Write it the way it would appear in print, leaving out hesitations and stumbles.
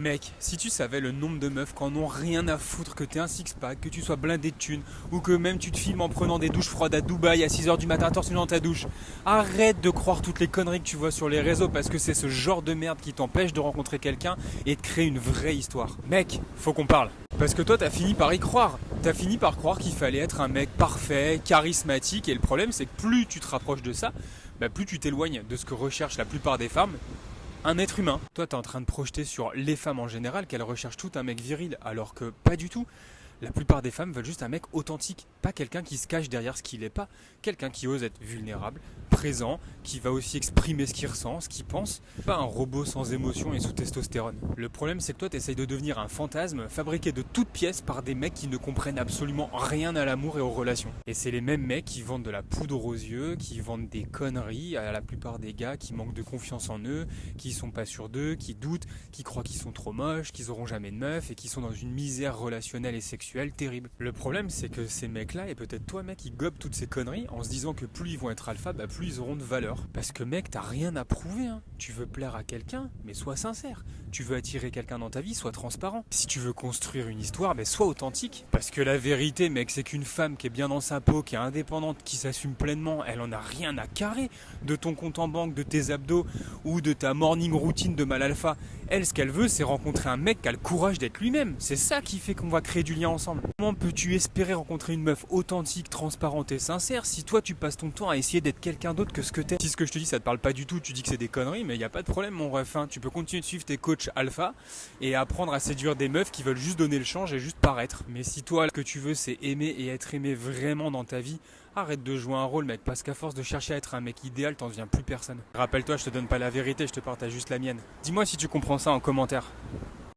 Mec, si tu savais le nombre de meufs qui en ont rien à foutre que t'aies un six-pack, que tu sois blindé de thunes, ou que même tu te filmes en prenant des douches froides à Dubaï à 6h du matin torse nu dans ta douche. Arrête de croire toutes les conneries que tu vois sur les réseaux parce que c'est ce genre de merde qui t'empêche de rencontrer quelqu'un et de créer une vraie histoire. Mec, faut qu'on parle. Parce que toi t'as fini par y croire. T'as fini par croire qu'il fallait être un mec parfait, charismatique, et le problème c'est que plus tu te rapproches de ça, plus tu t'éloignes de ce que recherchent la plupart des femmes, un être humain. Toi, t'es en train de projeter sur les femmes en général qu'elles recherchent tout un mec viril, alors que pas du tout. La plupart des femmes veulent juste un mec authentique, pas quelqu'un qui se cache derrière ce qu'il n'est pas, quelqu'un qui ose être vulnérable, présent, qui va aussi exprimer ce qu'il ressent, ce qu'il pense, pas un robot sans émotion et sous testostérone. Le problème c'est que toi t'essayes de devenir un fantasme fabriqué de toutes pièces par des mecs qui ne comprennent absolument rien à l'amour et aux relations. Et c'est les mêmes mecs qui vendent de la poudre aux yeux, qui vendent des conneries à la plupart des gars qui manquent de confiance en eux, qui sont pas sûrs d'eux, qui doutent, qui croient qu'ils sont trop moches, qu'ils auront jamais de meuf et qui sont dans une misère relationnelle et sexuelle terrible. Le problème c'est que ces mecs-là, et peut-être toi mec, ils gobent toutes ces conneries en se disant que plus ils vont être alpha, plus ils auront de valeur. Parce que mec, t'as rien à prouver, hein. Tu veux plaire à quelqu'un, mais sois sincère. Tu veux attirer quelqu'un dans ta vie, sois transparent. Si tu veux construire une histoire, sois authentique. Parce que la vérité mec, c'est qu'une femme qui est bien dans sa peau, qui est indépendante, qui s'assume pleinement, elle en a rien à carrer de ton compte en banque, de tes abdos ou de ta morning routine de mal alpha. Elle, ce qu'elle veut, c'est rencontrer un mec qui a le courage d'être lui-même. C'est ça qui fait qu'on va créer du lien ensemble. Comment peux-tu espérer rencontrer une meuf authentique, transparente et sincère si toi tu passes ton temps à essayer d'être quelqu'un d'autre que ce que t'es? Si ce que je te dis ça te parle pas du tout, tu dis que c'est des conneries, mais y a pas de problème mon ref, hein. Tu peux continuer de suivre tes coachs alpha et apprendre à séduire des meufs qui veulent juste donner le change et juste paraître. Mais si toi ce que tu veux c'est aimer et être aimé vraiment dans ta vie, arrête de jouer un rôle mec, parce qu'à force de chercher à être un mec idéal, t'en deviens plus personne. Rappelle-toi, je te donne pas la vérité, je te partage juste la mienne. Dis-moi si tu comprends ça en commentaire.